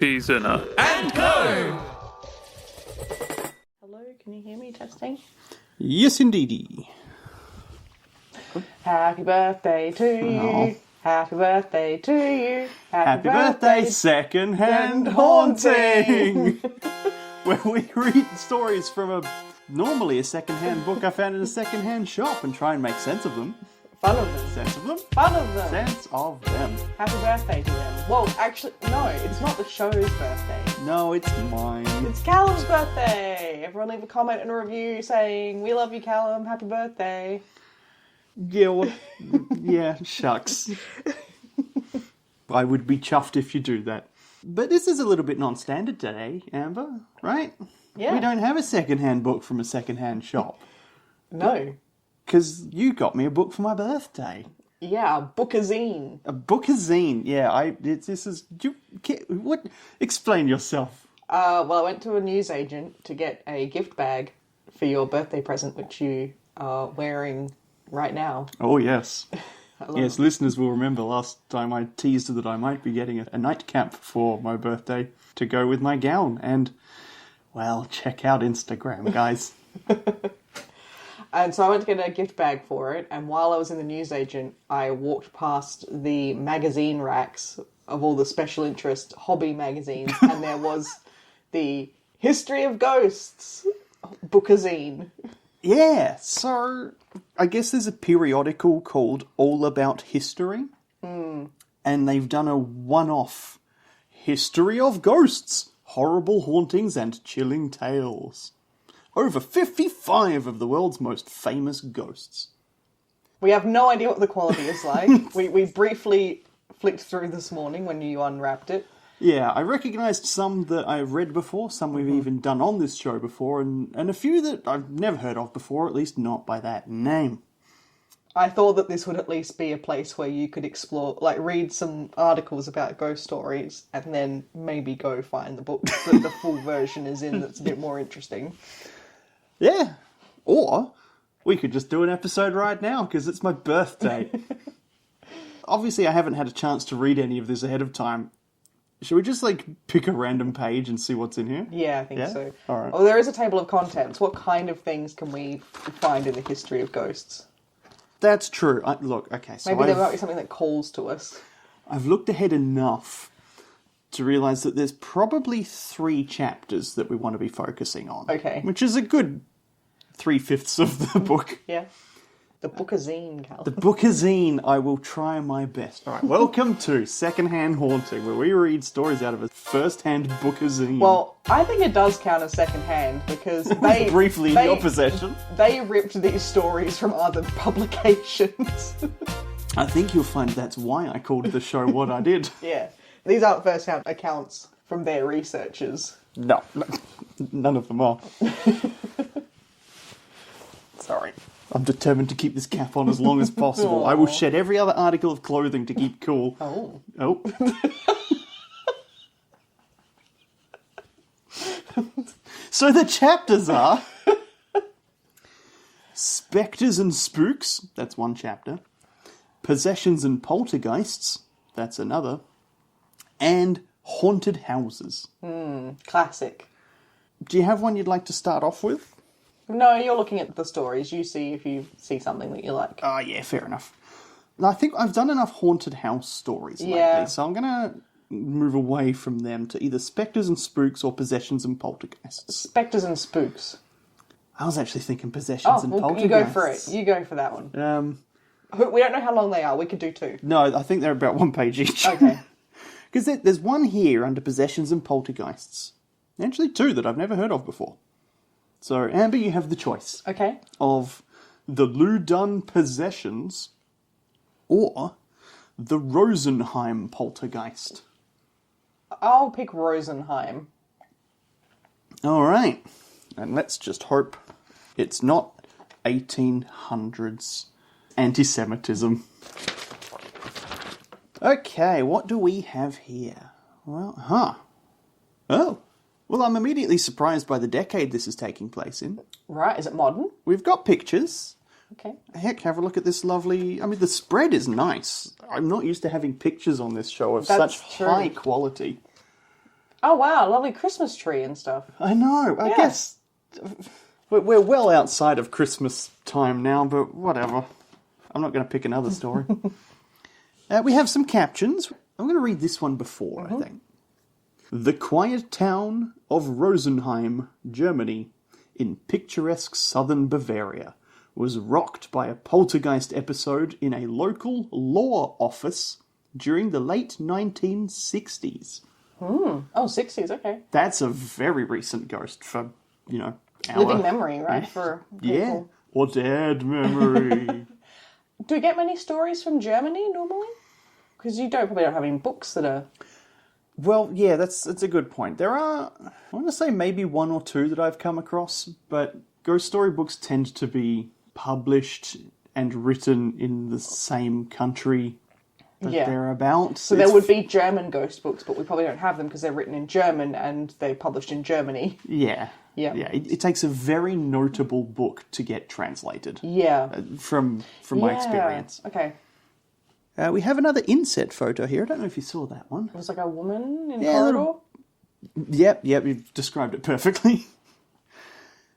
Deezener and Co. Hello, can you hear me? Testing. Yes, indeedy. Happy birthday to you. Oh. Happy birthday to you. Happy birthday, Secondhand Haunting! Where we read stories from normally a secondhand book I found in a secondhand shop and try and make sense of them. Fun of them. Sense of them? Fun of them. Sense of them. Happy birthday to them. Well, actually, no, it's not the show's birthday. No, it's mine. It's Callum's birthday. Everyone leave a comment and a review saying, "We love you, Callum. Happy birthday." Yeah, well, yeah, shucks. I would be chuffed if you do that. But this is a little bit non-standard today, Amber, right? Yeah. We don't have a second-hand book from a second-hand shop. No. Because you got me a book for my birthday. Yeah, Bookazine. A Bookazine, yeah. What? Explain yourself. Well, I went to a newsagent to get a gift bag for your birthday present, which you are wearing right now. Oh, yes. Yes, it. listeners will remember last time I teased that I might be getting a nightcap for my birthday to go with my gown. And, well, check out Instagram, guys. And so I went to get a gift bag for it, and while I was in the newsagent, I walked past the magazine racks of all the special interest hobby magazines, and there was the History of Ghosts Bookazine. Yeah, so I guess there's a periodical called All About History, and they've done a one-off History of Ghosts, Horrible Hauntings and Chilling Tales. Over 55 of the world's most famous ghosts. We have no idea what the quality is like. we briefly flicked through this morning when you unwrapped it. Yeah, I recognised some that I've read before, some we've even done on this show before, and a few that I've never heard of before, at least not by that name. I thought that this would at least be a place where you could explore, like read some articles about ghost stories, and then maybe go find the book that the full version is in that's a bit more interesting. Yeah, or we could just do an episode right now, because it's my birthday. Obviously, I haven't had a chance to read any of this ahead of time. Should we just, pick a random page and see what's in here? Yeah, I think so. All right. Oh, there is a table of contents. What kind of things can we find in the history of ghosts? That's true. Look, okay, so Maybe there might be something that calls to us. I've looked ahead enough to realise that there's probably 3 chapters that we want to be focusing on. Okay. Which is a good 3/5 of the book. Yeah. The Bookazine, Callum. The Bookazine, I will try my best. All right, welcome to Secondhand Haunting, where we read stories out of a first-hand Bookazine. Well, I think it does count as second-hand, because they... briefly in your possession. They ripped these stories from other publications. I think you'll find that's why I called the show what I did. Yeah. These aren't first-hand accounts from their researchers. No, none of them are. Sorry. I'm determined to keep this cap on as long as possible. I will shed every other article of clothing to keep cool. Oh. So the chapters are... Spectres and Spooks, that's one chapter. Possessions and Poltergeists, that's another. And Haunted Houses. Classic. Do you have one you'd like to start off with? No, you're looking at the stories. You see if you see something that you like. Oh, yeah, fair enough. I think I've done enough haunted house stories lately, Yeah. so I'm going to move away from them to either Spectres and Spooks or Possessions and Poltergeists. Spectres and Spooks. I was actually thinking Possessions and Poltergeists. You go for it. You go for that one. We don't know how long they are. We could do 2. No, I think they're about 1 page each. Okay. Because there's one here under Possessions and Poltergeists. Actually 2 that I've never heard of before. So, Amber, you have the choice. Okay. Of the Ludun Possessions or the Rosenheim Poltergeist. I'll pick Rosenheim. All right. And let's just hope it's not 1800s anti-Semitism. Okay, what do we have here? Well, Oh. Well, I'm immediately surprised by the decade this is taking place in. Right, is it modern? We've got pictures. Okay. Heck, have a look at this lovely... I mean, the spread is nice. I'm not used to having pictures on this show of That's such true. high quality. Oh, wow, lovely Christmas tree and stuff. I know, I guess we're well outside of Christmas time now, but whatever. I'm not going to pick another story. We have some captions. I'm going to read this one before, I think. The quiet town of Rosenheim, Germany, in picturesque southern Bavaria, was rocked by a poltergeist episode in a local law office during the late 1960s. Oh, 60s, okay. That's a very recent ghost for, our... Living memory, right, for people. Yeah, or dead memory. Do we get many stories from Germany, normally? Because you probably don't have any books that are... Well, yeah, that's a good point. There are, I want to say maybe one or two that I've come across, but ghost story books tend to be published and written in the same country that they're about. So there would be German ghost books, but we probably don't have them because they're written in German and they're published in Germany. Yeah. Yeah. It takes a very notable book to get translated. Yeah. From my experience. Okay. We have another inset photo here. I don't know if you saw that one. It was like a woman in a corridor? Yep, you've described it perfectly.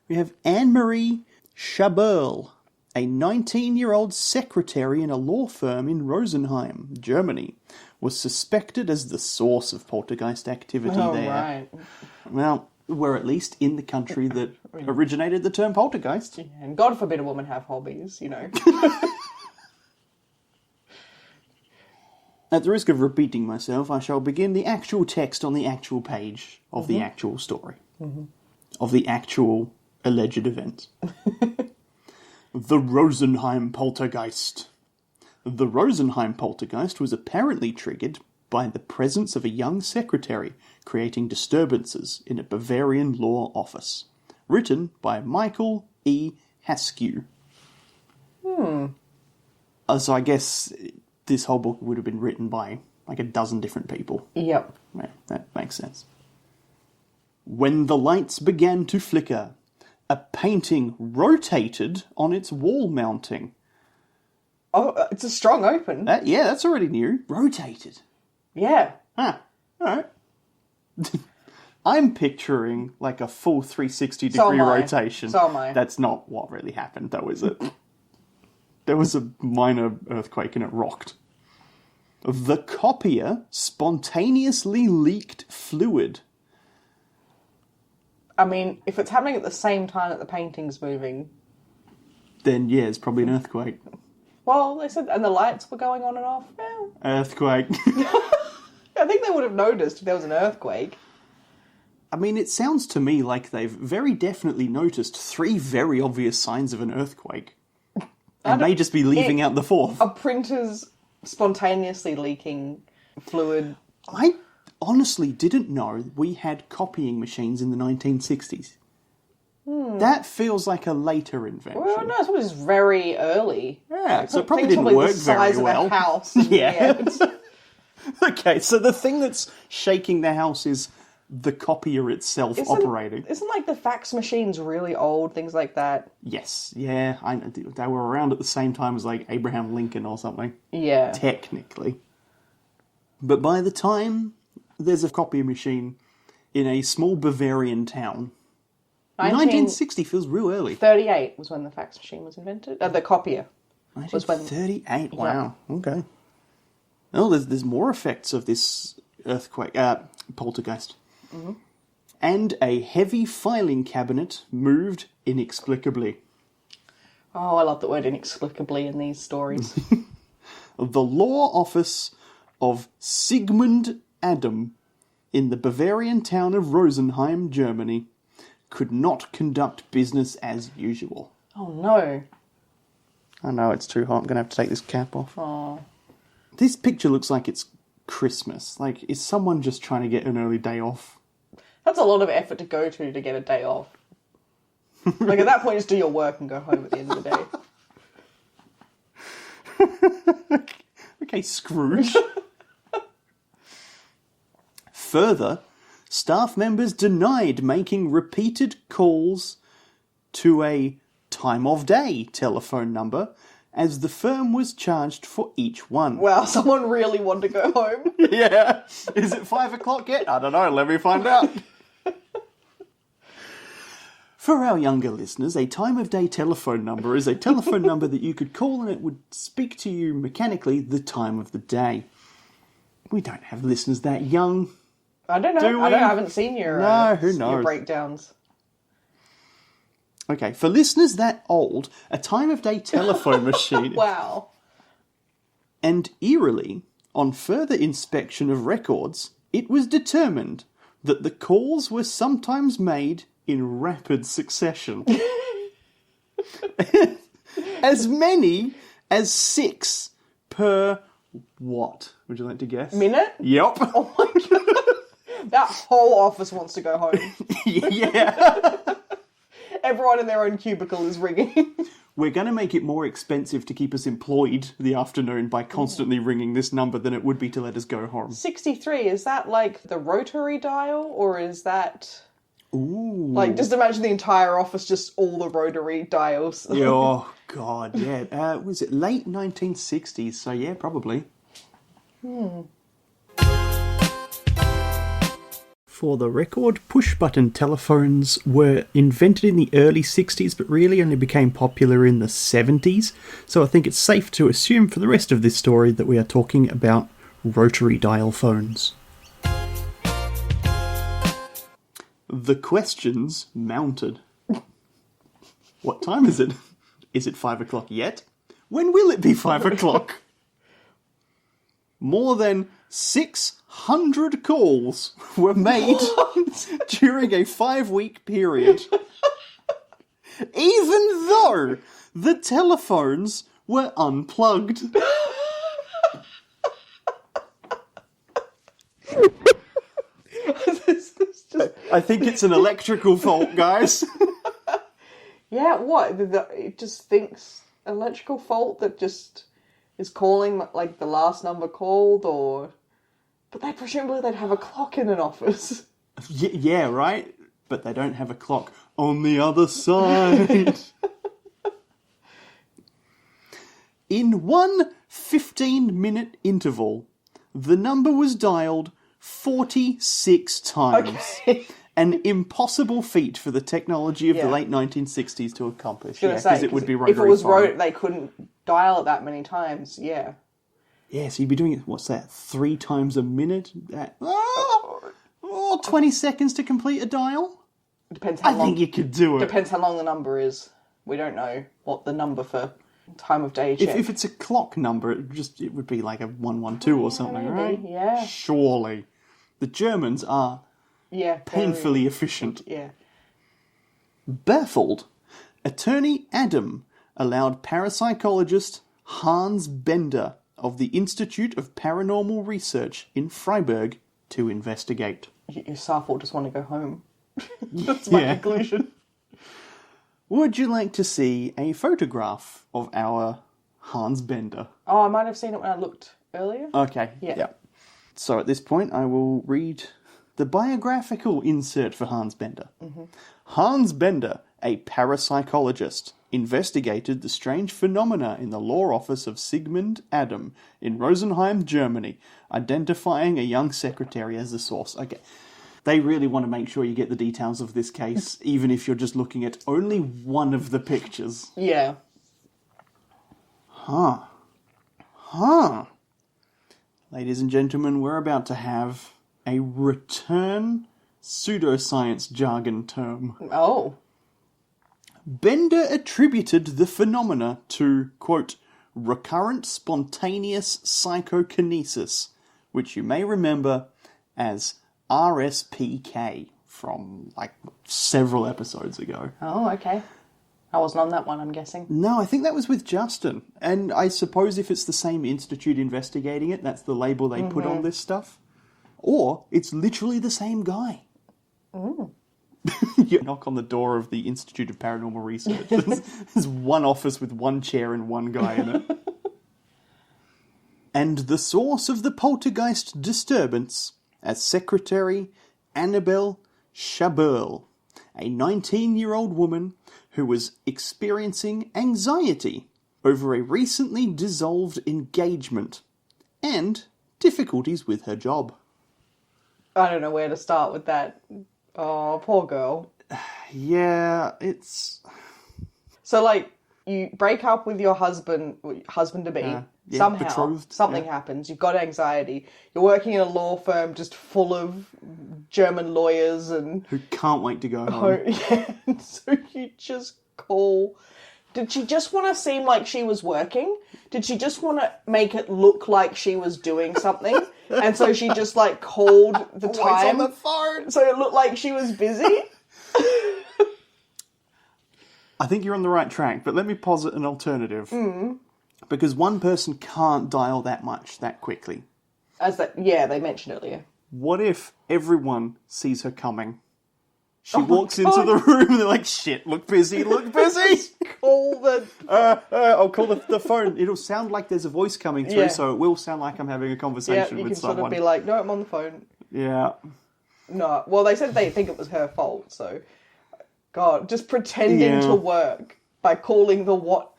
We have Anne-Marie Schaberl, a 19-year-old secretary in a law firm in Rosenheim, Germany, was suspected as the source of poltergeist activity there. Right. Well, we're at least in the country that originated the term poltergeist. Yeah, and God forbid a woman have hobbies, At the risk of repeating myself, I shall begin the actual text on the actual page of the actual story. Of the actual alleged event. The Rosenheim Poltergeist. The Rosenheim Poltergeist was apparently triggered by the presence of a young secretary creating disturbances in a Bavarian law office. Written by Michael E. Haskew. So I guess this whole book would have been written by like a dozen different people. Yep. Yeah, that makes sense. When the lights began to flicker, a painting rotated on its wall mounting. Oh, it's a strong open. That's already new. Rotated. Yeah. Huh. Alright. I'm picturing like a full 360-degree rotation. So am I. That's not what really happened, though, is it? There was a minor earthquake and it rocked. The copier spontaneously leaked fluid. I mean, if it's happening at the same time that the painting's moving... Then, yeah, it's probably an earthquake. Well, they said... And the lights were going on and off. Yeah. Earthquake. I think they would have noticed if there was an earthquake. I mean, it sounds to me like they've very definitely noticed 3 very obvious signs of an earthquake. And may just be leaving out the 4th. A printer's spontaneously leaking fluid. I honestly didn't know we had copying machines in the 1960s. That feels like a later invention. Well, no, it's probably just very early. Yeah, so it probably didn't work very well. The size of a house. Yeah. Okay, so the thing that's shaking the house is the copier itself operating. Isn't like the fax machines really old, things like that? Yes, yeah. I know they were around at the same time as like Abraham Lincoln or something. Yeah. Technically. But by the time there's a copier machine in a small Bavarian town, 1960 feels real early. 1938 was when the fax machine was invented. The copier. 1938, wow. Yeah. Okay. Oh, there's more effects of this earthquake, poltergeist. Mm-hmm. And a heavy filing cabinet moved inexplicably. Oh, I love the word inexplicably in these stories. The law office of Sigmund Adam in the Bavarian town of Rosenheim, Germany, could not conduct business as usual. Oh, no. I know, it's too hot. I'm going to have to take this cap off. Oh. This picture looks like it's Christmas. Like, is someone just trying to get an early day off? That's a lot of effort to go to get a day off. Like, at that point, just do your work and go home at the end of the day. Okay, Scrooge. Further, staff members denied making repeated calls to a time of day telephone number as the firm was charged for each one. Wow, someone really wanted to go home. Yeah. Is it 5 o'clock yet? I don't know. Let me find out. For our younger listeners, a time-of-day telephone number is a telephone number that you could call and it would speak to you mechanically the time of the day. We don't have listeners that young. I don't know. Do we? I haven't seen your, who knows? Your breakdowns. Okay, for listeners that old, a time-of-day telephone machine... Wow. And eerily, on further inspection of records, it was determined that the calls were sometimes made in rapid succession. As many as 6 per what? Would you like to guess? Minute? Yep. Oh my god. That whole office wants to go home. Yeah. Everyone in their own cubicle is ringing. We're going to make it more expensive to keep us employed the afternoon by constantly ringing this number than it would be to let us go home. 63, is that like the rotary dial, or is that... Ooh. Like, just imagine the entire office, just all the rotary dials. Oh, God, yeah. Was it late 1960s? So, yeah, probably. For the record, push-button telephones were invented in the early 60s, but really only became popular in the 70s. So I think it's safe to assume for the rest of this story that we are talking about rotary dial phones. The questions mounted. What time is it? Is it 5 o'clock yet? When will it be 5 o'clock? More than 600 calls were made during a 5-week period. Even though the telephones were unplugged. I think it's an electrical fault, guys. Yeah, what? It just thinks electrical fault that just is calling like the last number called, or... But presumably they'd have a clock in an office. Yeah, right? But they don't have a clock on the other side. In one 15-minute interval, the number was dialed 46 times. Okay. An impossible feat for the technology of the late 1960s to accomplish. Yeah, because it would be rotary if it was phone. they couldn't dial it that many times. Yeah. Yeah, so you'd be doing it, what's that, 3 times a minute? 20 seconds to complete a dial? Depends how long. I think you could do it. Depends how long the number is. We don't know what the number for time of day check. If it's a clock number, it would be like a 112 or something, maybe, right? yeah. Surely. The Germans are painfully efficient. Yeah. Baffled, attorney Adam allowed parapsychologist Hans Bender of the Institute of Paranormal Research in Freiburg to investigate. Your staff will just want to go home. That's my conclusion. Would you like to see a photograph of our Hans Bender? Oh, I might have seen it when I looked earlier. Okay, Yeah. So at this point, I will read the biographical insert for Hans Bender. Mm-hmm. Hans Bender, a parapsychologist, investigated the strange phenomena in the law office of Sigmund Adam in Rosenheim, Germany, identifying a young secretary as the source. Okay. They really want to make sure you get the details of this case, even if you're just looking at only one of the pictures. Yeah. Huh. Ladies and gentlemen, we're about to have a return pseudoscience jargon term. Oh. Bender attributed the phenomena to, quote, recurrent spontaneous psychokinesis, which you may remember as RSPK from, like, several episodes ago. Oh, okay. I wasn't on that one, I'm guessing. No, I think that was with Justin. And I suppose if it's the same institute investigating it, that's the label they put on this stuff. Or it's literally the same guy. Mm. You knock on the door of the Institute of Paranormal Research. There's one office with one chair and one guy in it. And the source of the poltergeist disturbance as Secretary Annabelle Chaberl, a 19-year-old woman who was experiencing anxiety over a recently dissolved engagement and difficulties with her job. I don't know where to start with that. Oh, poor girl. Yeah, it's... So, like, you break up with your husband-to-be, yeah, somehow, betrothed, something happens, you've got anxiety, you're working in a law firm just full of German lawyers and... Who can't wait to go home. Yeah, so you just call... Did she just want to seem like she was working? Did she just want to make it look like she was doing something? And so she just, like, called the time. on the phone. So it looked like she was busy? I think you're on the right track, but let me posit an alternative. Because one person can't dial that much that quickly. They mentioned earlier. What if everyone sees her coming? She walks into the room and they're like, shit, look busy, look busy! Call the... I'll call the phone. It'll sound like there's a voice coming through, so it will sound like I'm having a conversation with someone. You can sort of be like, no, I'm on the phone. Yeah. No, well, they said they think it was her fault, so... God, just pretending to work by calling the what...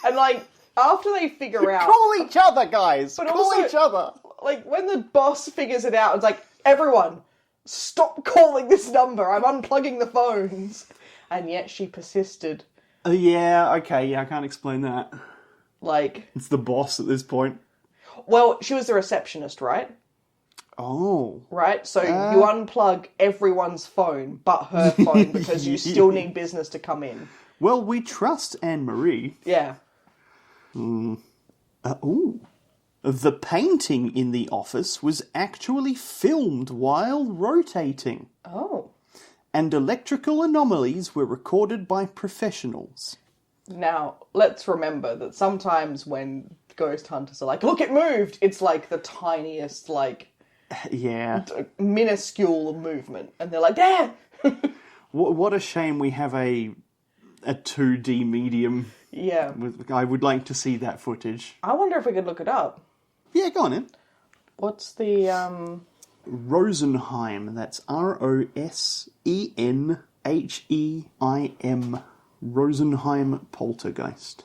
And, like, after they figure out... Call each other, guys! But Call also, each other! Like, when the boss figures it out, it's like, everyone, stop calling this number, I'm unplugging the phones. And yet she persisted. I can't explain that. Like... It's the boss at this point. Well, she was the receptionist, right? Oh. Right? So you unplug everyone's phone but her phone because you still need business to come in. Well, we trust Anne-Marie. Yeah. The painting in the office was actually filmed while rotating. Oh. And electrical anomalies were recorded by professionals. Now, let's remember that sometimes when ghost hunters are like, look, it moved! It's like the tiniest, like... minuscule movement. And they're like, yeah! What a shame we have a 2D medium. Yeah. I would like to see that footage. I wonder if we could look it up. Yeah, go on in. What's the, Rosenheim. That's Rosenheim. Rosenheim Poltergeist.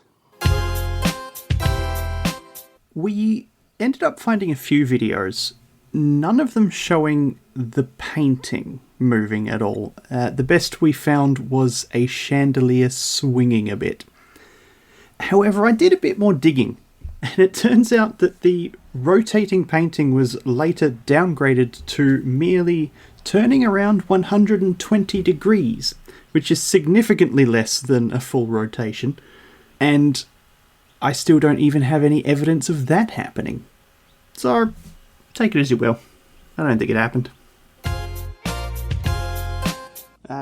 We ended up finding a few videos, none of them showing the painting moving at all. The best we found was a chandelier swinging a bit. However, I did a bit more digging, and it turns out that the rotating painting was later downgraded to merely turning around 120 degrees, which is significantly less than a full rotation, and I still don't even have any evidence of that happening. So, take it as you will. I don't think it happened.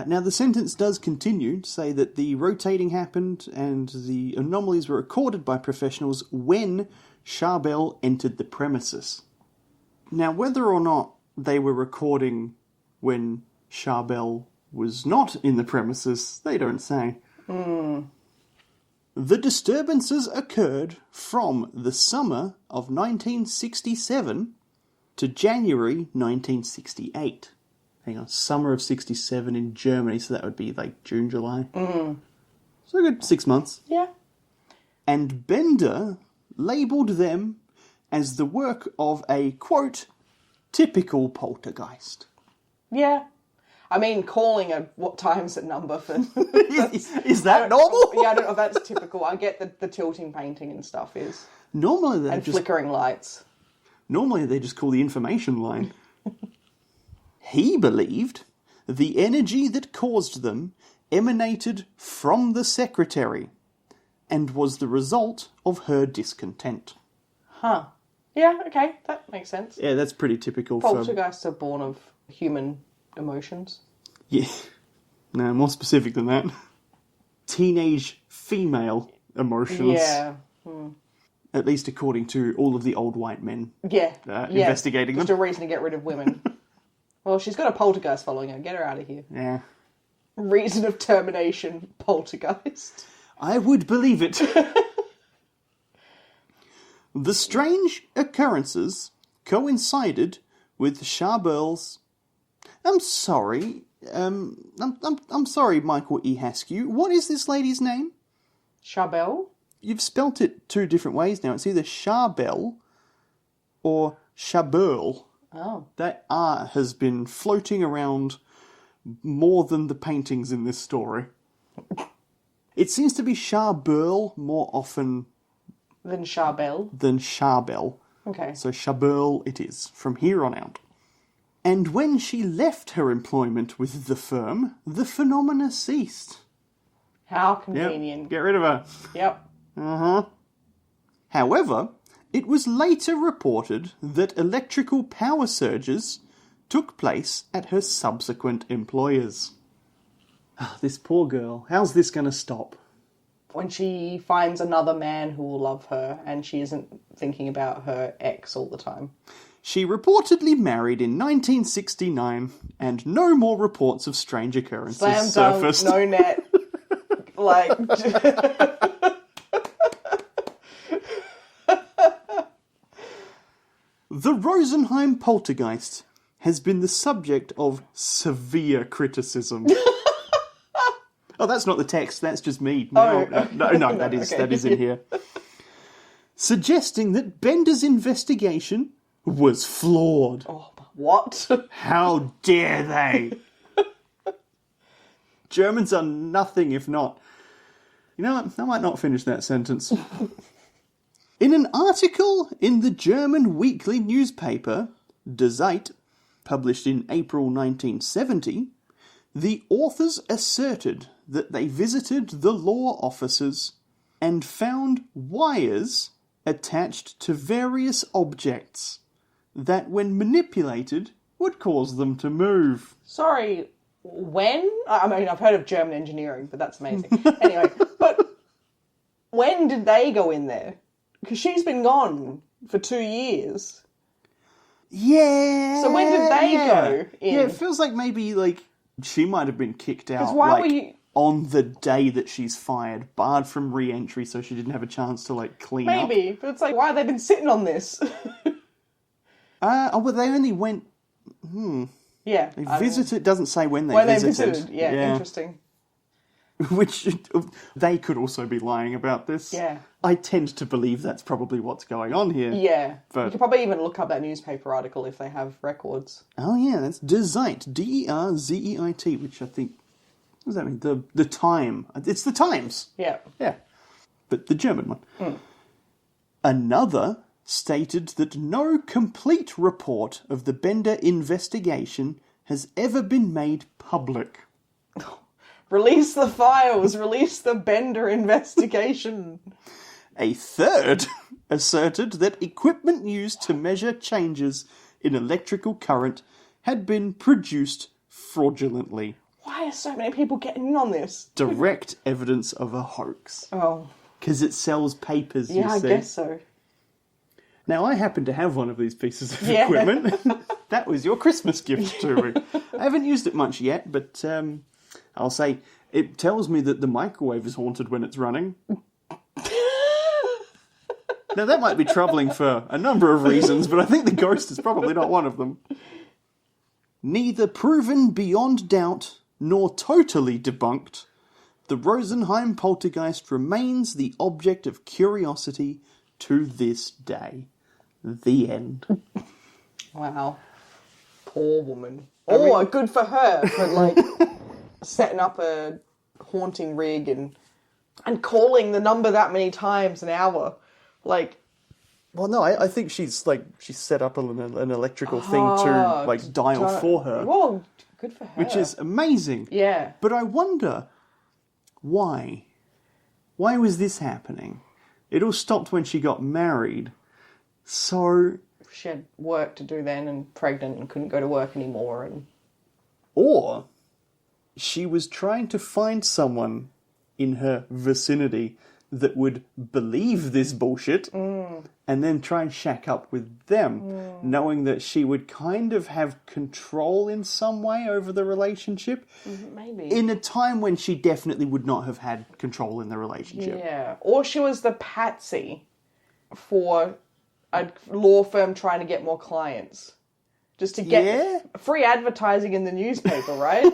Now, the sentence does continue to say that the rotating happened and the anomalies were recorded by professionals when Charbel entered the premises. Now, whether or not they were recording when Charbel was not in the premises, they don't say. The disturbances occurred from the summer of 1967 to January 1968. Hang on, summer of 67 in Germany, so that would be like June, July. So a good 6 months. Yeah. And Bender labelled them as the work of a, quote, typical poltergeist. Yeah. I mean, calling a what time's it number for... Is that normal? Yeah, I don't know if that's typical. I get the tilting painting and stuff is. Normally they and just... flickering lights. Normally they just call the information line. He believed the energy that caused them emanated from the secretary and was the result of her discontent. Huh. Yeah, okay, that makes sense. Yeah, that's pretty typical. Poltergeists are born of human emotions. Yeah. No, more specific than that. Teenage female emotions. Yeah. At least according to all of the old white men. Yeah. Investigating Just them. a reason to get rid of women. Well, she's got a poltergeist following her. Get her out of here. Yeah. Reason of termination, poltergeist. I would believe it. The strange occurrences coincided with Charbel's... I'm sorry. I'm sorry, Michael E. Haskew. What is this lady's name? Charbel? you've spelt it two different ways now. It's either Charbel or Chaberl. Oh. That R has been floating around more than the paintings in this story. It seems to be Chaberl more often Than Charbel. than Charbel. Okay. So Chaberl it is, from here on out. And when she left her employment with the firm, the phenomena ceased. How Yep, convenient. get rid of her. Yep. Uh-huh. However, it was later reported that electrical power surges took place at her subsequent employers. This poor girl. How's this going to stop? When she finds another man who will love her and she isn't thinking about her ex all the time. She reportedly married in 1969, and no more reports of strange occurrences Slam surfaced. dunk, no net. Like... The Rosenheim Poltergeist has been the subject of severe criticism. Oh, that's not the text, that's just me. No, that is Okay. that is in here. Suggesting that Bender's investigation was flawed. Oh, what? How dare they? Germans are nothing if not. You know what? I might not finish that sentence. In an article in the German weekly newspaper, Die Zeit, published in April 1970, the authors asserted that they visited the law offices and found wires attached to various objects that, when manipulated, would cause them to move. Sorry, when? I mean, I've heard of German engineering, but that's amazing. Anyway, but when did they go in there? Because she's been gone for 2 years. Yeah. So when did they go in? Yeah, it feels like maybe she might have been kicked out. why were you- on the day that she's fired, barred from re-entry, so she didn't have a chance to clean up. Maybe, but it's like, why have they been sitting on this? Well, they only went. Yeah. They visited. It doesn't say when they When they visited. visited, yeah, interesting. Which they could also be lying about this. Yeah. I tend to believe that's probably what's going on here. Yeah. But- You could probably even look up that newspaper article if they have records. Oh yeah, that's Die Zeit, Derzeit, which I think. What does that mean? The time. It's the Times. Yeah. Yeah. But the German one. Another stated that no complete report of the Bender investigation has ever been made public. Release the files, release the Bender investigation. A third asserted that equipment used to measure changes in electrical current had been produced fraudulently. Why are so many people getting in on this? Direct evidence of a hoax. Oh, Because it sells papers, yeah, you I see. guess so. Now, I happen to have one of these pieces of Yeah. equipment. That was your Christmas gift to me. I haven't used it much yet, but I'll say it tells me that the microwave is haunted when it's running. Now, that might be troubling for a number of reasons, but I think the ghost is probably not one of them. Neither proven beyond doubt nor totally debunked, the Rosenheim poltergeist remains the object of curiosity to this day. The end. Wow. Poor woman. Good for her for setting up a haunting rig and calling the number that many times an hour. Well, no, I think she's set up an electrical thing to dial for her, Well, good for her. which is amazing. Yeah. But I wonder why. Why was this happening? It all stopped when she got married. So, She had work to do then and pregnant and couldn't go to work anymore. And or she was trying to find someone in her vicinity that would believe this bullshit and then try and shack up with them, knowing that she would kind of have control in some way over the relationship maybe. in a time when she definitely would not have had control in the relationship. Yeah. Or she was the patsy for a law firm trying to get more clients. Just to get free advertising in the newspaper, right?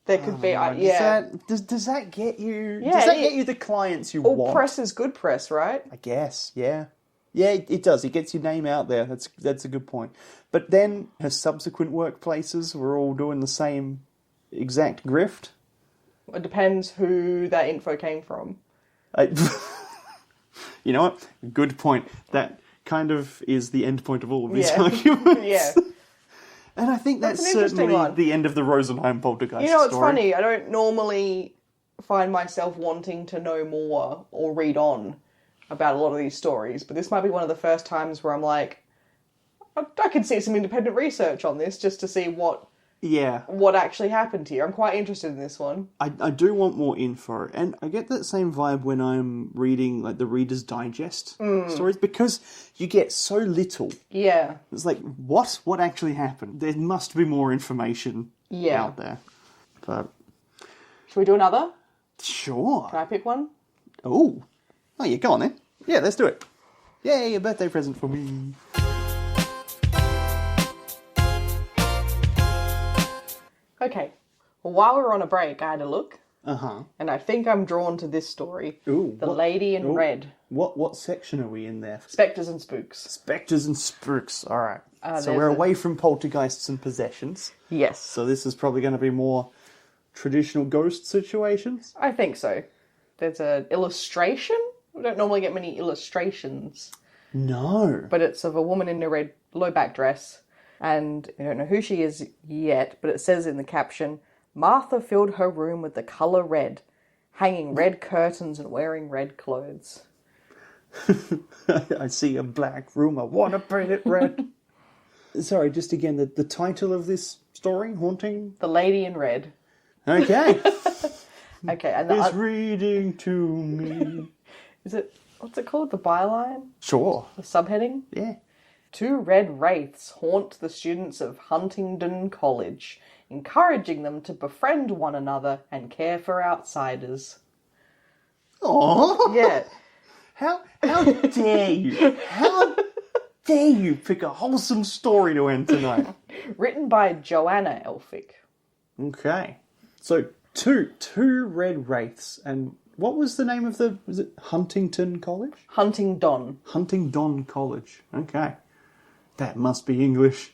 There could be, Does that get you? Yeah, Does that get you the clients you all want? press is good press, right? I guess, yeah. Yeah, it does. It gets your name out there. That's a good point. But then her subsequent workplaces were all doing the same exact grift. It depends who that info came from. You know what? Good point. That kind of is the end point of all of these Yeah. arguments. Yeah. And I think that's an interesting certainly one. the end of the Rosenheim Poltergeist You know, it's story. funny. I don't normally find myself wanting to know more or read on about a lot of these stories, but this might be one of the first times where I'm like, I can see some independent research on this just to see what actually happened here. I'm quite interested in this one. I do want more info, and I get that same vibe when I'm reading like the Reader's Digest stories, because you get so little. Yeah. It's like, what actually happened? There must be more information out there. But Should we do another? sure. Can I pick one? Oh, yeah, go on then. Yeah, let's do it. Yay, a birthday present for me. Okay. Well, while we were on a break, I had a look, Uh-huh. and I think I'm drawn to this story. Ooh, The Lady in Red. What section are we in there? Spectres and Spooks. Spectres and spooks. All right. So there's we're away from poltergeists and possessions. Yes. So this is probably going to be more traditional ghost situations. I think so. There's an illustration. We don't normally get many illustrations, No. but it's of a woman in a red low-back dress, and I don't know who she is yet, but it says in the caption, Martha filled her room with the colour red, hanging red curtains and wearing red clothes. I see a black room. I want to paint it red. Sorry, just again, the title of this story, Haunting? The Lady in Red. Okay. Okay, and It's reading to me. what's it called? The byline? Sure. The subheading? Yeah. Two red wraiths haunt the students of Huntingdon College, encouraging them to befriend one another and care for outsiders. Oh. Yeah. How dare you? How dare you pick a wholesome story to end tonight? Written by Joanna Elphick. Okay. So two red wraiths, and what was the name of was it Huntington College? Huntingdon. Huntingdon College. Okay. That must be English.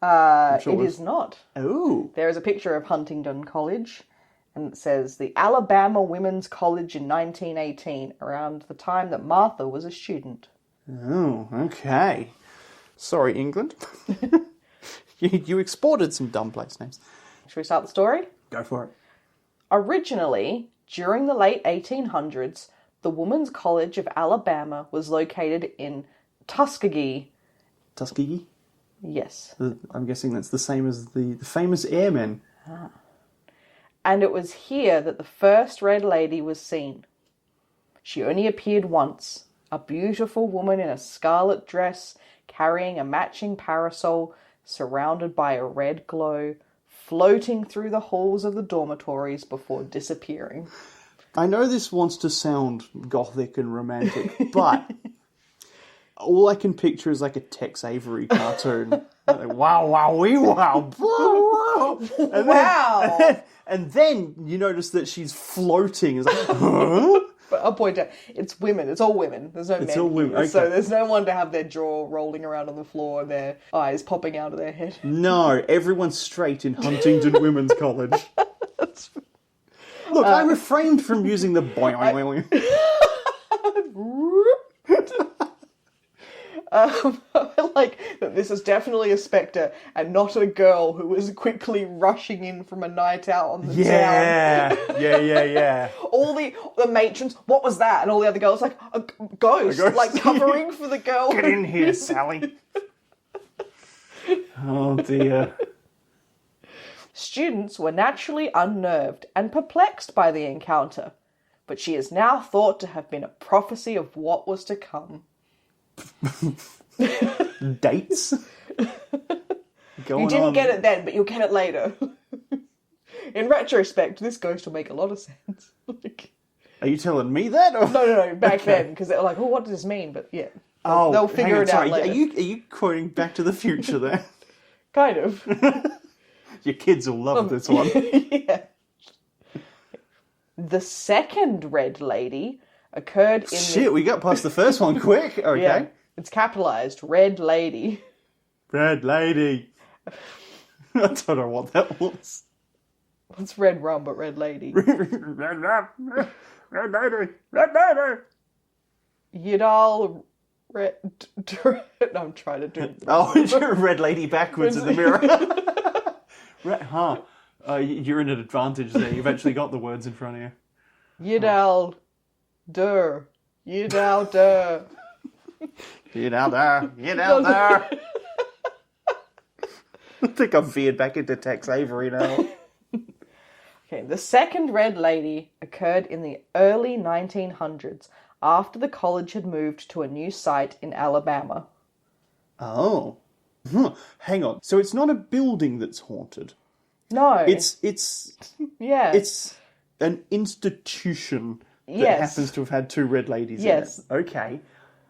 It is not. Oh. There is a picture of Huntingdon College, and it says, the Alabama Women's College in 1918, around the time that Martha was a student. Oh, okay. Sorry, England. You exported some dumb place names. Should we start the story? Go for it. Originally, during the late 1800s, the Women's College of Alabama was located in Tuskegee. Tuskegee? Yes. I'm guessing that's the same as the famous airmen. And it was here that the first Red Lady was seen. She only appeared once, a beautiful woman in a scarlet dress, carrying a matching parasol, surrounded by a red glow, floating through the halls of the dormitories before disappearing. I know this wants to sound gothic and romantic, but all I can picture is like a Tex Avery cartoon. Like, wow, wow, wee, wow, wow. And Wow! and then you notice that she's floating. It's like, huh? But I'll point out, it's women. It's all women. There's no men. It's all women, here. okay. So there's no one to have their jaw rolling around on the floor and their eyes popping out of their head. No, everyone's straight in Huntingdon Women's College. Look, I refrained from using the boing, boing, boing. I like that this is definitely a spectre and not a girl who was quickly rushing in from a night out on the town. Yeah. All the matrons, what was that? And all the other girls like, a ghost, like covering for the girl. Get in here, Sally. Oh dear. Students were naturally unnerved and perplexed by the encounter, but she is now thought to have been a prophecy of what was to come. Dates? You didn't get it then, but you'll get it later. In retrospection, this ghost will make a lot of sense. Are you telling me that? Or? No, back then, because they were like, oh, what does this mean? But yeah, they'll figure hang on, it out sorry. later. Are you quoting Back to the Future there? Kind of. Your kids will love this one. Yeah. The second Red Lady occurred in Shit, we got past the first one quick. Okay. Yeah, it's capitalized, Red Lady. Red Lady. I don't know what that was. It's Red Rum, but Red Lady. Red Lady. Red Lady. Yidal Red... No, I'm trying to do... Oh, you're a Red Lady backwards in the mirror. You're in an advantage there. You've actually got the words in front of you. Yidal Der. Yidal Der. Yidal Der. Yidal Der. I think I've veered back into Tex Avery now. Okay, the second Red Lady occurred in the early 1900s after the college had moved to a new site in Alabama. Oh. Hang on. So it's not a building that's haunted. No. It's yeah. It's an institution that happens to have had two red ladies in it. Okay.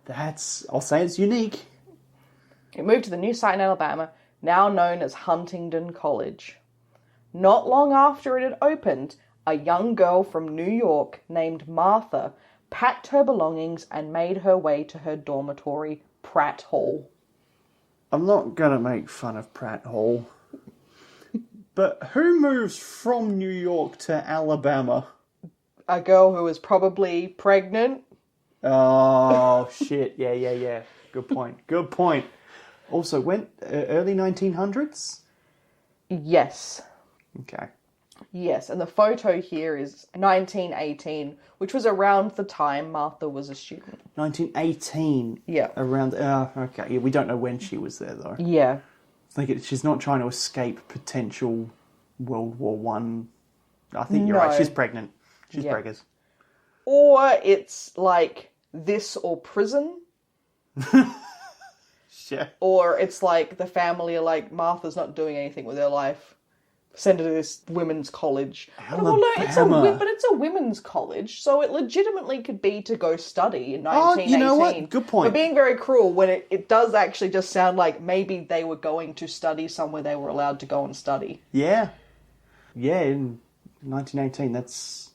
I'll say it's unique. It moved to the new site in Alabama, now known as Huntingdon College. Not long after it had opened, a young girl from New York named Martha packed her belongings and made her way to her dormitory, Pratt Hall. I'm not going to make fun of Pratt Hall. But who moves from New York to Alabama? A girl who was probably pregnant. Oh, shit. Yeah. Good point. Also, when early 1900s? Yes. Okay. Yes, and the photo here is 1918, which was around the time Martha was a student. 1918? Yeah. Around... okay. Yeah, we don't know when she was there, though. Yeah. I think she's not trying to escape potential World War One. I think you're No. right. She's pregnant. She's preggers. Or it's like this or prison. Yeah. Or it's like the family are like, Martha's not doing anything with her life. Send her to this women's college. Alabama. But it's a women's college, so it legitimately could be to go study in 1918. Oh, you know what? Good point. But being very cruel when it does actually just sound like maybe they were going to study somewhere they were allowed to go and study. Yeah. Yeah, in 1918, that's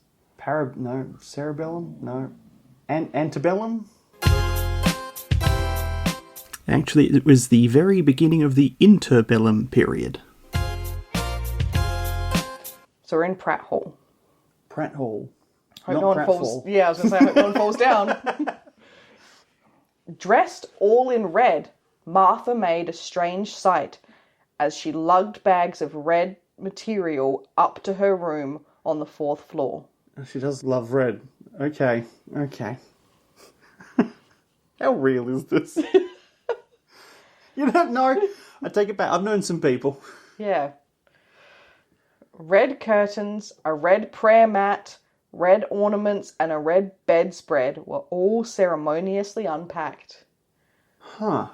cerebellum? No. Antebellum? Actually, it was the very beginning of the interbellum period. So we're in Pratt Hall. Pratt Hall. Hope Not no one Pratt falls. Fall. Yeah, I was going to say, I hope no one falls down. Dressed all in red, Martha made a strange sight as she lugged bags of red material up to her room on the 4th floor. She does love red. Okay. How real is this? You don't know. I take it back. I've known some people. Yeah. Red curtains, a red prayer mat, red ornaments, and a red bedspread were all ceremoniously unpacked. Huh.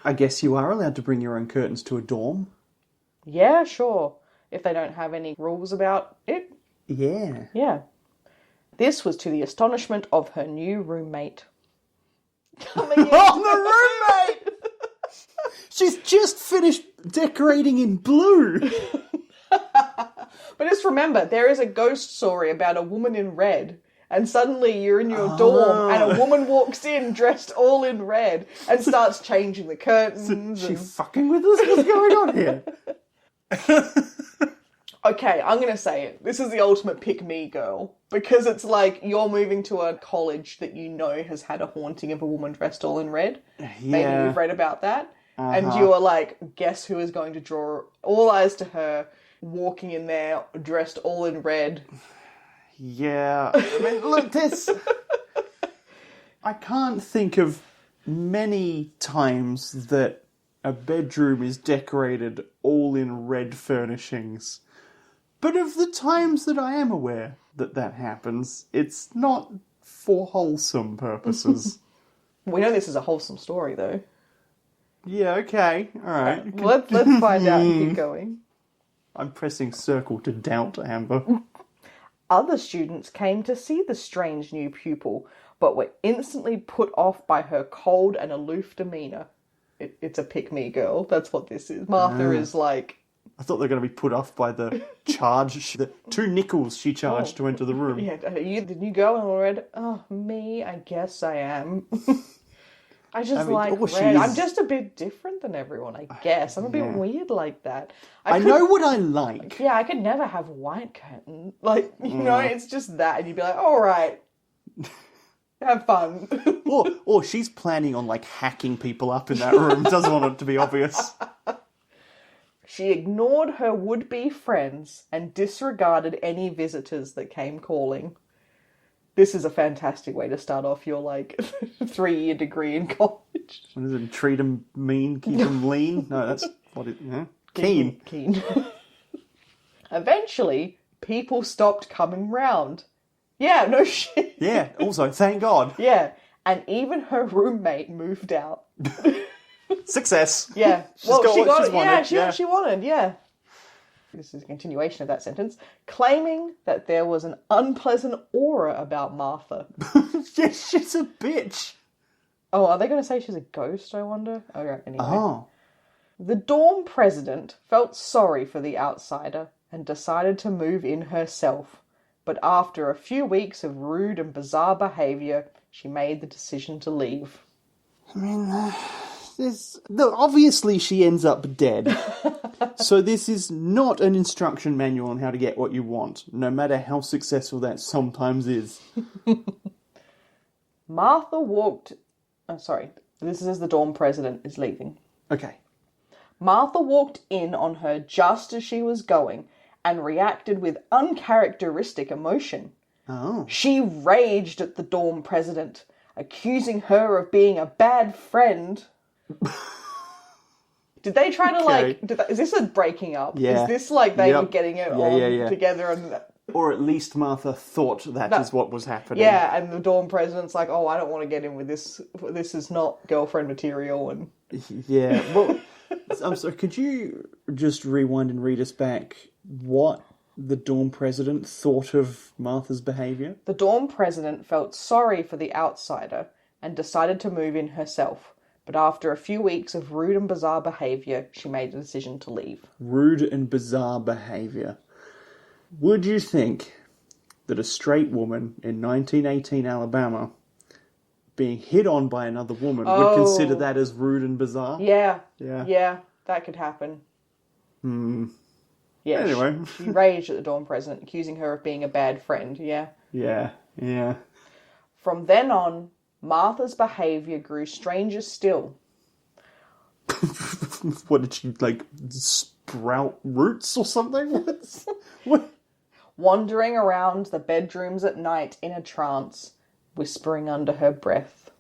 I guess you are allowed to bring your own curtains to a dorm. Yeah, sure. If they don't have any rules about it. Yeah. Yeah. This was to the astonishment of her new roommate. Coming in. Oh, the roommate! She's just finished decorating in blue. But just remember, there is a ghost story about a woman in red, and suddenly you're in your dorm, and a woman walks in dressed all in red and starts changing the curtains. Is she fucking with us? What's going on here? Okay, I'm going to say it. This is the ultimate pick-me girl. Because it's like you're moving to a college that you know has had a haunting of a woman dressed all in red. Yeah. Maybe you've read about that. And you are like, guess who is going to draw all eyes to her, walking in there dressed all in red. Yeah. I mean, look, I can't think of many times that a bedroom is decorated all in red furnishings. But of the times that I am aware that happens, it's not for wholesome purposes. We know this is a wholesome story, though. Yeah, okay. All right. Let's find out and keep going. I'm pressing circle to doubt, Amber. Other students came to see the strange new pupil, but were instantly put off by her cold and aloof demeanour. It's a pick-me girl. That's what this is. Martha is like I thought they were going to be put off by the charge, the 2 nickels she charged to enter the room. Yeah, did you go and read, oh, me, I guess I am. I like red. I'm just a bit different than everyone, I guess. I'm a bit weird like that. I know what I like. Yeah, I could never have a white curtain. Like, you know, it's just that. And you'd be like, all right, have fun. or she's planning on, like, hacking people up in that room. Doesn't want it to be obvious. She ignored her would-be friends and disregarded any visitors that came calling. This is a fantastic way to start off your, 3-year degree in college. What is it? Treat them mean, keep them lean? No, that's what it... Yeah. Keen. Eventually, people stopped coming round. Yeah, no shit. Yeah, also, thank God. Yeah, and even her roommate moved out. Success. Yeah. She got it. Yeah, she got what she wanted, yeah. This is a continuation of that sentence. Claiming that there was an unpleasant aura about Martha. She's a bitch. Oh, are they going to say she's a ghost, I wonder? Oh, right, anyway. Oh. The dorm president felt sorry for the outsider and decided to move in herself. But after a few weeks of rude and bizarre behaviour, she made the decision to leave. I mean, obviously she ends up dead. So this is not an instruction manual on how to get what you want, no matter how successful that sometimes is. Martha walked... Oh, sorry. This is as the dorm president is leaving. Okay. Martha walked in on her just as she was going and reacted with uncharacteristic emotion. Oh. She raged at the dorm president, accusing her of being a bad friend. Did they try to, is this a breaking up? Yeah. Is this they were getting it together? And or at least Martha thought that is what was happening. Yeah, and the dorm president's like, oh, I don't want to get in with this. This is not girlfriend material. And yeah, well, I'm sorry, could you just rewind and read us back what the dorm president thought of Martha's behaviour? The dorm president felt sorry for the outsider and decided to move in herself. But after a few weeks of rude and bizarre behaviour, she made the decision to leave. Rude and bizarre behaviour. Would you think that a straight woman in 1918 Alabama being hit on by another woman would consider that as rude and bizarre? Yeah. Yeah, that could happen. Yeah. Anyway. She raged at the dorm president, accusing her of being a bad friend, yeah. Yeah. From then on, Martha's behaviour grew stranger still. What did she, sprout roots or something? What? Wandering around the bedrooms at night in a trance, whispering under her breath.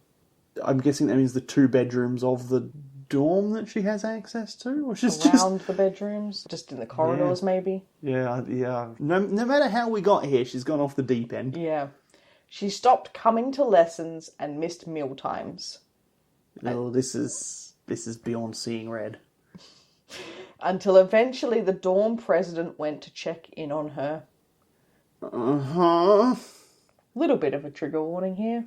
I'm guessing that means the 2 bedrooms of the dorm that she has access to? Or she's around the bedrooms? Just in the corridors, maybe? Yeah. No matter how we got here, she's gone off the deep end. Yeah. She stopped coming to lessons and missed meal times. Oh, this is beyond seeing red. Until eventually the dorm president went to check in on her. Uh-huh. Little bit of a trigger warning here.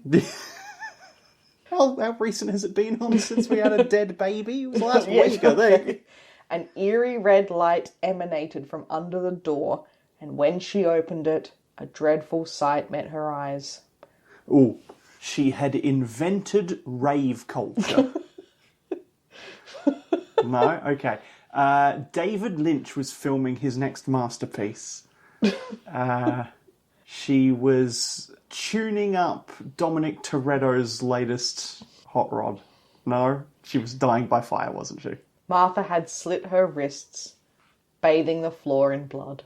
How recent has it been on since we had a dead baby? It was last week, I think. An eerie red light emanated from under the door, and when she opened it, a dreadful sight met her eyes. Oh, she had invented rave culture. No? Okay. David Lynch was filming his next masterpiece. She was tuning up Dominic Toretto's latest hot rod. No? She was dying by fire, wasn't she? Martha had slit her wrists, bathing the floor in blood.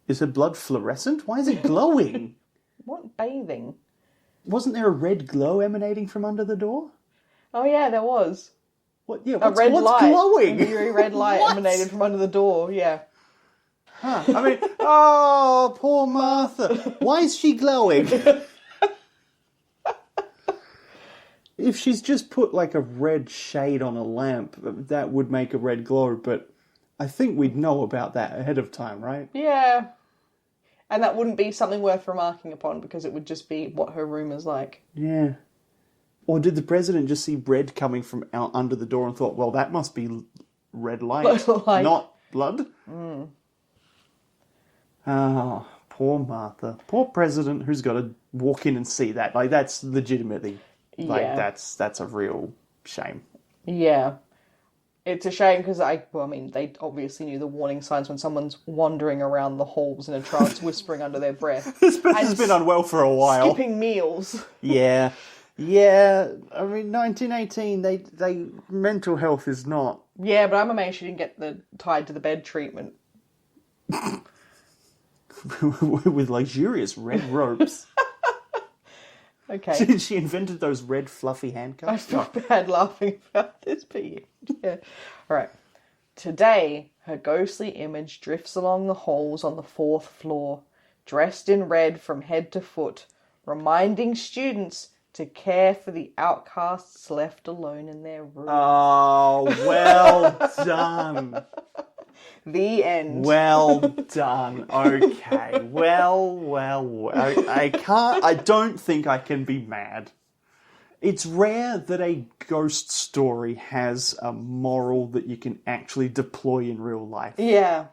Is her blood fluorescent? Why is it glowing? What bathing? Wasn't there a red glow emanating from under the door? Oh yeah, there was. What? Yeah, what's glowing? A eerie red light emanated from under the door, yeah. Huh. I mean, oh, poor Martha. Why is she glowing? If she's just put a red shade on a lamp, that would make a red glow, but I think we'd know about that ahead of time, right? Yeah. And that wouldn't be something worth remarking upon because it would just be what her room is like. Yeah. Or did the president just see red coming from out under the door and thought, well, that must be red light, not blood. Oh, poor Martha. Poor president who's got to walk in and see that. Like, that's legitimately... Like, Yeah. that's a real shame. Yeah. It's a shame because they obviously knew the warning signs when someone's wandering around the halls in a trance, whispering under their breath. This person's been unwell for a while. Skipping meals. Yeah. Yeah. I mean, 1918, they mental health is not... Yeah, but I'm amazed she didn't get the tied to the bed treatment. With luxurious red ropes. Okay. She invented those red fluffy I handcuffs. feel bad laughing about this, but yeah. Alright. Today, her ghostly image drifts along the halls on the 4th floor, dressed in red from head to foot, reminding students to care for the outcasts left alone in their room. Oh, well done. The end. Well done. Okay. Well. I don't think I can be mad. It's rare that a ghost story has a moral that you can actually deploy in real life. Yeah.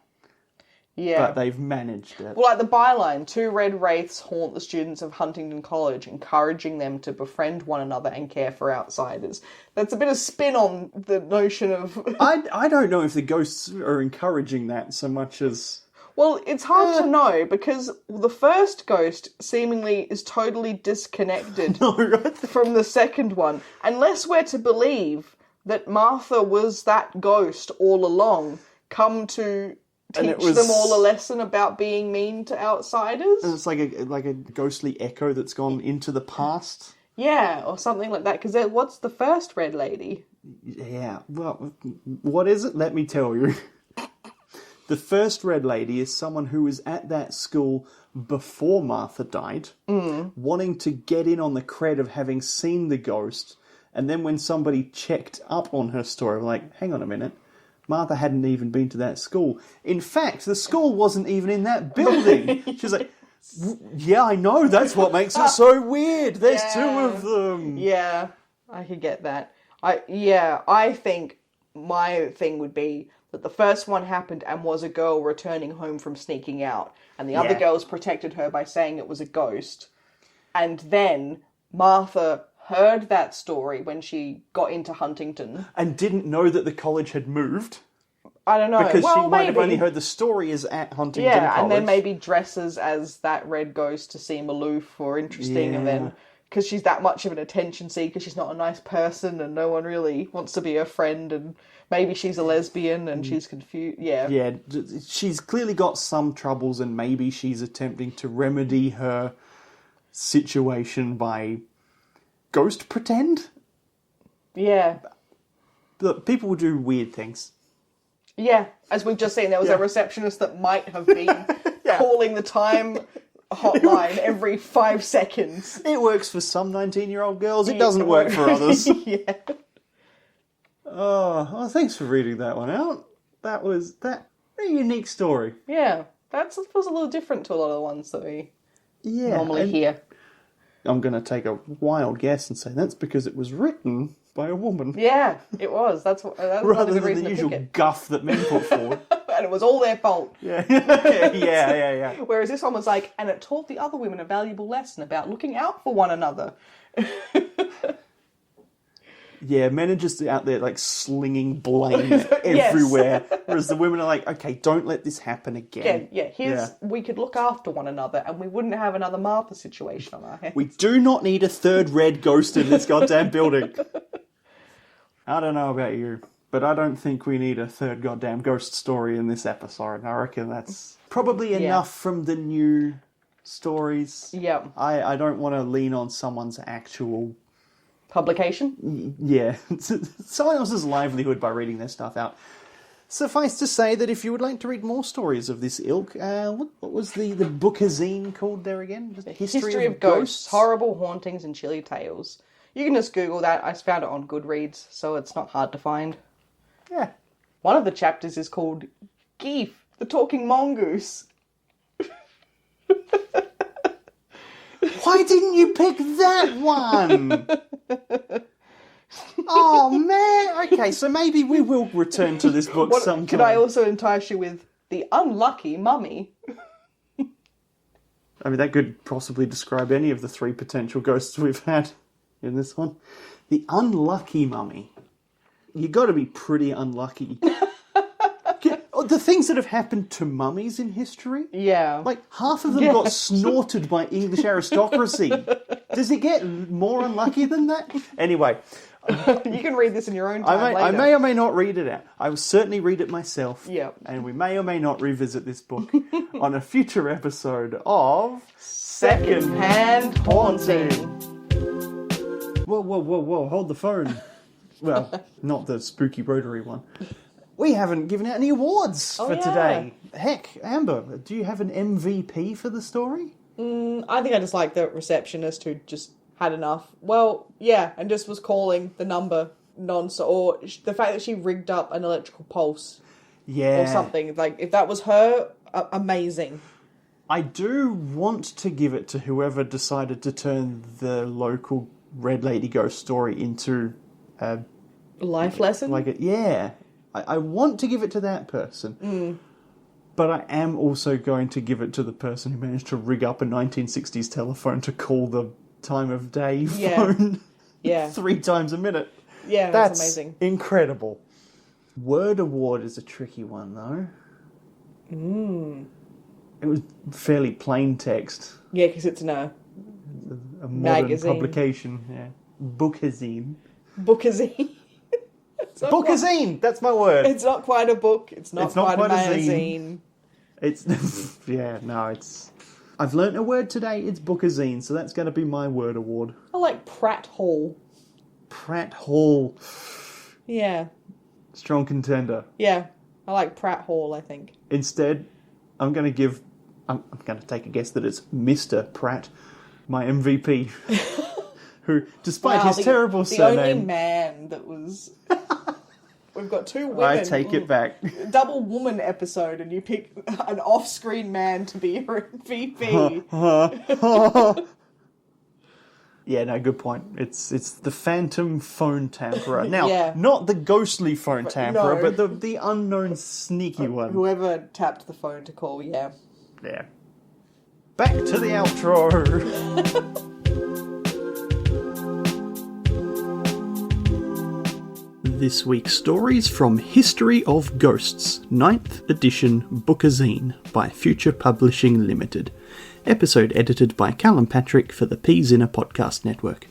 Yeah. But they've managed it. Well, like the byline, 2 red wraiths haunt the students of Huntingdon College, encouraging them to befriend one another and care for outsiders. That's a bit of spin on the notion of... I don't know if the ghosts are encouraging that so much as... Well, it's hard to know, because the first ghost seemingly is totally disconnected from the second one. Unless we're to believe that Martha was that ghost all along, come to... teach them all a lesson about being mean to outsiders. It's like a ghostly echo that's gone into the past. Yeah, or something like that. Because what's the first red lady? Yeah, well, what is it? Let me tell you. The first red lady is someone who was at that school before Martha died, wanting to get in on the cred of having seen the ghost, and then when somebody checked up on her story, like, hang on a minute, Martha hadn't even been to that school. In fact, the school wasn't even in that building. She's like, yeah, I know, that's what makes it so weird. There's 2 of them. Yeah, I could get that. I think my thing would be that the first one happened and was a girl returning home from sneaking out, and the other girls protected her by saying it was a ghost. And then Martha heard that story when she got into Huntington. And didn't know that the college had moved. I don't know. Because she might have maybe. only heard the story is at Huntington College. College. And then maybe dresses as that red ghost to seem aloof or interesting, and then... because she's that much of an attention seeker, she's not a nice person, and no one really wants to be her friend, and maybe she's a lesbian, and she's confused. Yeah, she's clearly got some troubles, and maybe she's attempting to remedy her situation by ghost pretend. Yeah. Look, people will do weird things. Yeah, as we've just seen, there was a receptionist that might have been calling the time hotline every 5 seconds. It works for some 19-year-old girls. It doesn't work for others. Yeah. Oh, well, thanks for reading that one out. That was a unique story. Yeah, that was a little different to a lot of the ones that we normally hear. I'm going to take a wild guess and say that's because it was written by a woman. Yeah, it was. That was rather a good than reason the to usual pick it. guff that men put forward. And it was all their fault. Yeah. Whereas this one was like, and it taught the other women a valuable lesson about looking out for one another. Yeah, men are just out there like slinging blame everywhere, whereas the women are like, okay, don't let this happen again. We could look after one another and we wouldn't have another Martha situation on our hands. We do not need a third red ghost in this goddamn building. I don't know about you, but I don't think we need a third goddamn ghost story in this episode. I reckon that's probably enough from the new stories. Yeah. I don't want to lean on someone's actual... publication? Yeah. Someone else's livelihood by reading their stuff out. Suffice to say that if you would like to read more stories of this ilk, what was the bookazine called there again? Just History of Ghosts? Horrible Hauntings and Chilly Tales. You can just Google that. I found it on Goodreads, so it's not hard to find. Yeah. One of the chapters is called Geef, the Talking Mongoose. Why didn't you pick that one? Oh, man. Okay, so maybe we will return to this book sometime. Could I also entice you with The Unlucky Mummy? I mean, that could possibly describe any of the 3 potential ghosts we've had in this one. The Unlucky Mummy. You got to be pretty unlucky. The things that have happened to mummies in history? Yeah. Like, half of them got snorted by English aristocracy. Does it get more unlucky than that? Anyway. You can read this in your own time later. I may or may not read it out. I will certainly read it myself. Yep. And we may or may not revisit this book on a future episode of Second-Hand Haunting. Whoa, hold the phone. Well, not the spooky rotary one. We haven't given out any awards for today. Heck, Amber, do you have an MVP for the story? I think I just like the receptionist who just had enough. Well, yeah, and just was calling the number non-stop. Or the fact that she rigged up an electrical pulse. Yeah. Or something. Like, if that was her, amazing. I do want to give it to whoever decided to turn the local Red Lady Ghost story into a life lesson? I want to give it to that person. But I am also going to give it to the person who managed to rig up a 1960s telephone to call the time of day phone 3 times a minute. Yeah, that's amazing. Incredible. Word award is a tricky one, though. It was fairly plain text. Yeah, because it's in a modern magazine. Publication. Yeah. Bookazine. Bookazine. Bookazine! That's my word. It's not quite a book. It's not quite a magazine. It's... it's... I've learnt a word today. It's bookazine, so that's going to be my word award. I like Pratt Hall. Pratt Hall. Yeah. Strong contender. Yeah. I like Pratt Hall, I think. Instead, I'm going to take a guess that it's Mr. Pratt, my MVP. Who, despite his terrible surname... The only man that was... We've got 2 women. I take it back. Double woman episode, and you pick an off-screen man to be your MVP. Yeah, no, good point. It's the phantom phone tamperer. Now, not the ghostly phone tamperer, but the unknown sneaky one. Whoever tapped the phone to call, yeah. Yeah. Back to the outro. This week's stories from History of Ghosts, 9th edition Bookazine by Future Publishing Limited. Episode edited by Callum Patrick for the Peas in a Podcast Network.